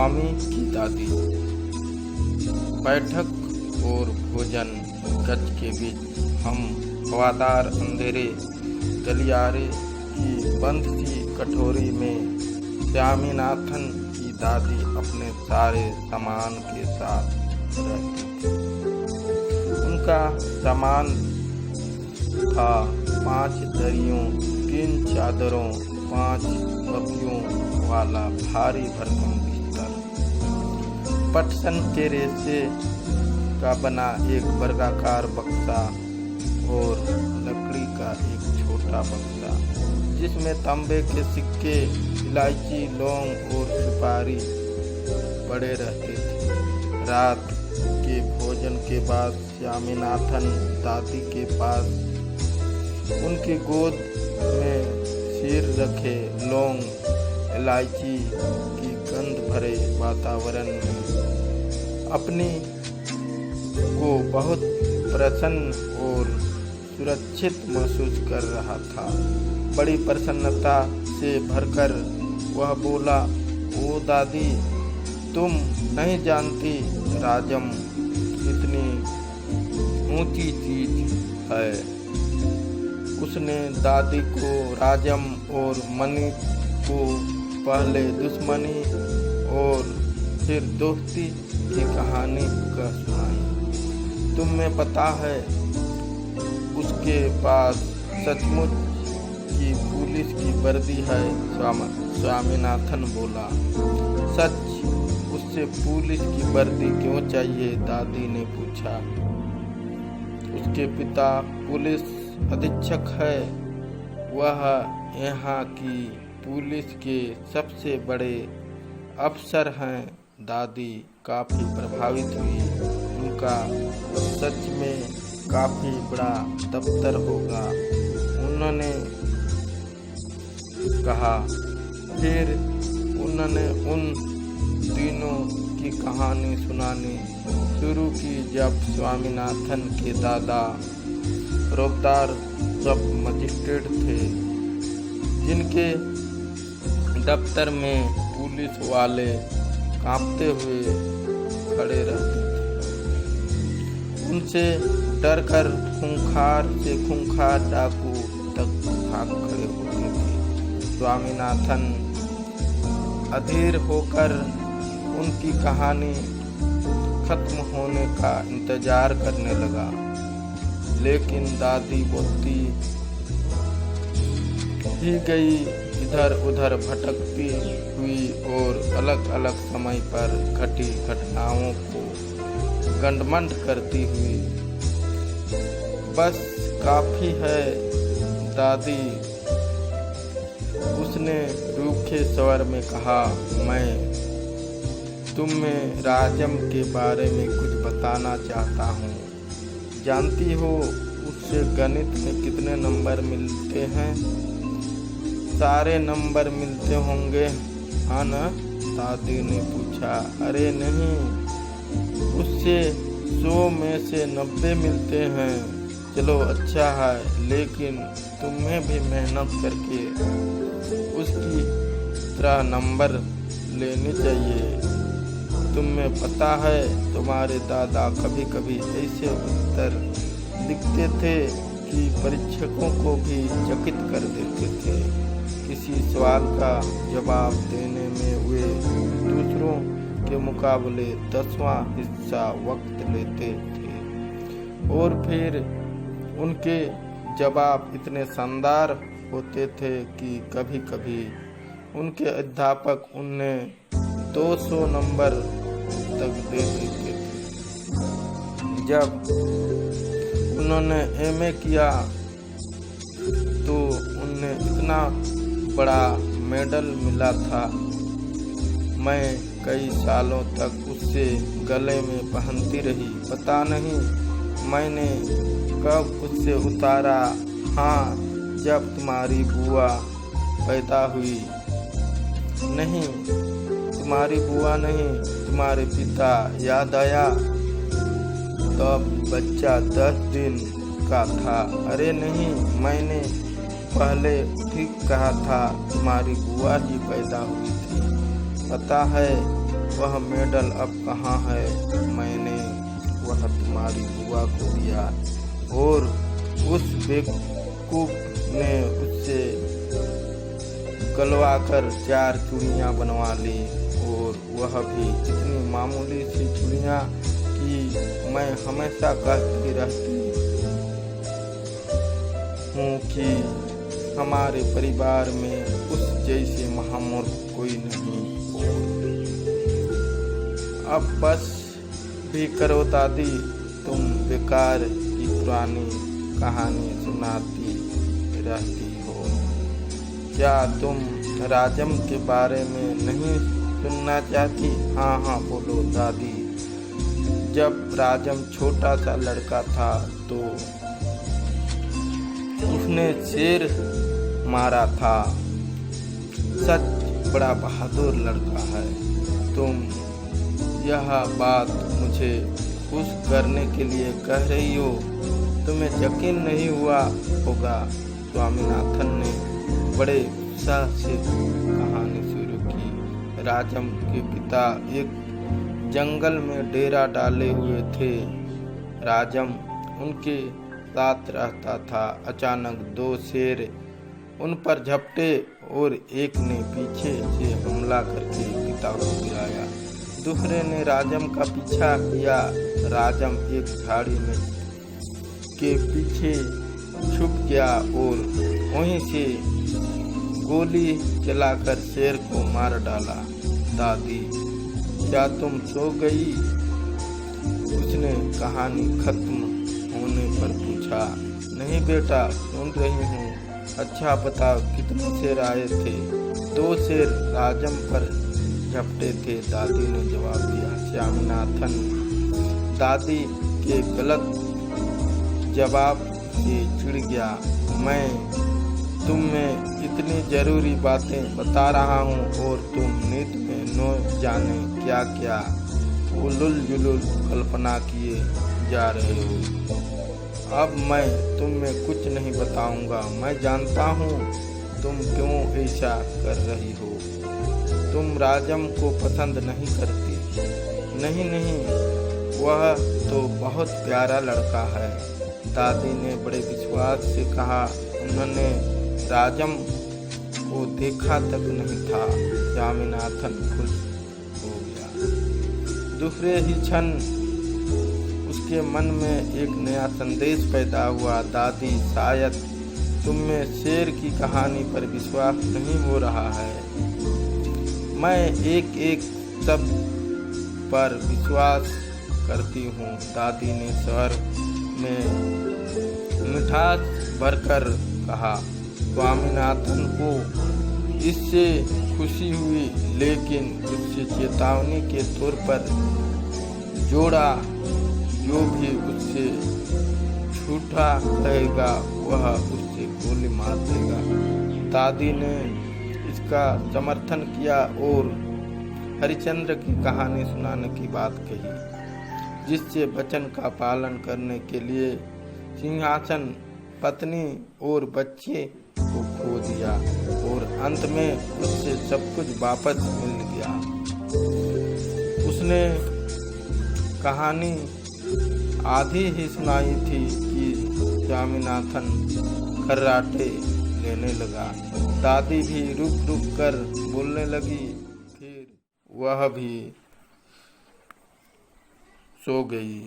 स्वामी की दादी। बैठक और भोजन कक्ष के बीच हम हवादार अंधेरे गलियारे की बंद सी कटोरी में स्वामीनाथन की दादी अपने सारे सामान के साथ रहती थी। उनका सामान था 5 दरियों, 3 चादरों, 5 तकियों वाला भारी भरकम बिस्तर, पटसन के रेशे का बना एक वर्गाकार बक्सा और लकड़ी का एक छोटा बक्सा जिसमें तांबे के सिक्के, इलायची, लौंग और सुपारी पड़े रहते थे। रात के भोजन के बाद स्वामीनाथन दादी के पास उनकी गोद में सिर रखे लौंग इलायची की गंध भरे वातावरण में अपनी को बहुत प्रसन्न और सुरक्षित महसूस कर रहा था। बड़ी प्रसन्नता से भरकर वह बोला, ओ दादी, तुम नहीं जानती राजम कितनी ऊंची चीज है। उसने दादी को राजम और मणि को पहले दुश्मनी और फिर दोस्ती की कहानी कह सुनाई। तुम्हें पता है उसके पास सचमुच की पुलिस की वर्दी है? स्वामीनाथन बोला। सच? उससे पुलिस की वर्दी क्यों चाहिए? दादी ने पूछा। उसके पिता पुलिस अधीक्षक है। वह यहाँ की पुलिस के सबसे बड़े अफसर हैं। दादी काफी प्रभावित हुई। उनका सच में काफी बड़ा दफ्तर होगा, उन्होंने कहा। फिर उन्होंने उन दिनों की कहानी सुनानी शुरू की जब स्वामीनाथन के दादा रोबदार सब मजिस्ट्रेट थे, जिनके दफ्तर में पुलिस वाले कांपते हुए खड़े रहते थे। उनसे डरकर खूंखार से खूंखार डाकू तक भाग खड़े होते थे। स्वामीनाथन अधीर होकर उनकी कहानी खत्म होने का इंतजार करने लगा, लेकिन दादी बोलती ही गई, इधर उधर भटकती हुई और अलग अलग समय पर घटी घटनाओं को गंडमंड करती हुई। बस काफी है दादी, उसने रूखे स्वर में कहा। मैं तुम्हें राजम के बारे में कुछ बताना चाहता हूँ। जानती हो उससे गणित में कितने नंबर मिलते हैं? सारे नंबर मिलते होंगे, हाँ ना? दादी ने पूछा। अरे नहीं, उससे 100 में से 90 मिलते हैं। चलो अच्छा है, लेकिन तुम्हें भी मेहनत करके उसकी तरह नंबर लेने चाहिए। तुम्हें पता है तुम्हारे दादा कभी कभी ऐसे उत्तर लिखते थे कि परीक्षकों को भी चकित कर देते थे। किसी सवाल का जवाब देने में वे दूसरों के मुकाबले 10वां हिस्सा वक्त लेते थे और फिर उनके जवाब इतने शानदार होते थे कि कभी कभी उनके अध्यापक उन्हें 200 नंबर तक दे देते थे। जब उन्होंने एमए किया तो उन्हें इतना बड़ा मेडल मिला था। मैं कई सालों तक उससे गले में पहनती रही। पता नहीं मैंने कब उससे उतारा। हाँ, जब तुम्हारी बुआ पैदा हुई। नहीं, तुम्हारी बुआ नहीं, तुम्हारे पिता। याद आया? तब बच्चा 10 दिन का था। अरे नहीं, मैंने पहले ठीक कहा था, तुम्हारी बुआ ही पैदा हुई थी। पता है वह मेडल अब कहाँ है? मैंने वह तुम्हारी बुआ को दिया और उस बेवकूफ ने उससे गलवाकर 4 चूड़ियाँ बनवा ली, और वह भी इतनी मामूली सी चूड़ियाँ कि मैं हमेशा कहती रहती हूँ कि हमारे परिवार में उस जैसे महामूर्ख कोई नहीं। अब बस भी करो दादी, तुम बेकार की पुरानी कहानी सुनाती रहती हो। क्या तुम राजम के बारे में नहीं सुनना चाहती? हाँ बोलो दादी। जब राजम छोटा सा लड़का था तो उसने शेर मारा था। सच बड़ा बहादुर लड़का है। तुम यह बात मुझे खुश करने के लिए कह रही हो? तुम्हें यकीन नहीं हुआ होगा। स्वामीनाथन ने बड़े उत्साह से कहानी शुरू की। राजम के पिता एक जंगल में डेरा डाले हुए थे। राजम उनके साथ रहता था। अचानक 2 शेर उन पर झपटे और एक ने पीछे से हमला करके पिता को गिराया। दूसरे ने राजम का पीछा किया। राजम एक झाड़ी में के पीछे छुप गया और वहीं से गोली चलाकर शेर को मार डाला। दादी, क्या तुम सो गई? उसने कहानी खत्म होने पर पूछा। नहीं बेटा, सुन रही हूँ। अच्छा बताओ, कितने शेर आए थे? 2 शेर राजम पर झपटे थे, दादी ने जवाब दिया। स्वामीनाथन दादी के गलत जवाब से चिढ़ गया। मैं तुम्हें इतनी जरूरी बातें बता रहा हूँ और तुम नींद में न जाने क्या क्या उलुल जुलुल कल्पना किए जा रहे हो। अब मैं तुम्हें कुछ नहीं बताऊंगा। मैं जानता हूँ तुम क्यों ऐसा कर रही हो। तुम राजम को पसंद नहीं करती। नहीं, वह तो बहुत प्यारा लड़का है, दादी ने बड़े विश्वास से कहा। उन्होंने राजम को देखा तक नहीं था। स्वामीनाथन खुश हो गया। दूसरे ही क्षण उसके मन में एक नया संदेश पैदा हुआ। दादी, शायद तुम्हें शेर की कहानी पर विश्वास नहीं हो रहा है। मैं एक शब्द पर विश्वास करती हूँ, दादी ने स्वर में मिठास भरकर कहा। स्वामीनाथन को इससे खुशी हुई, लेकिन उससे चेतावनी के तौर पर जोड़ा, जो भी उससे झूठा कहेगा वह उससे गोली मार देगा। दादी ने इसका समर्थन किया और हरिश्चंद्र की कहानी सुनाने की बात कही, जिससे वचन का पालन करने के लिए सिंहासन, पत्नी और बच्चे को खो दिया और अंत में उससे सब कुछ वापस मिल गया। उसने कहानी आधी ही सुनाई थी कि स्वामीनाथन खर्राटे लेने लगा। दादी भी रुक कर बोलने लगी, फिर वह भी सो गई।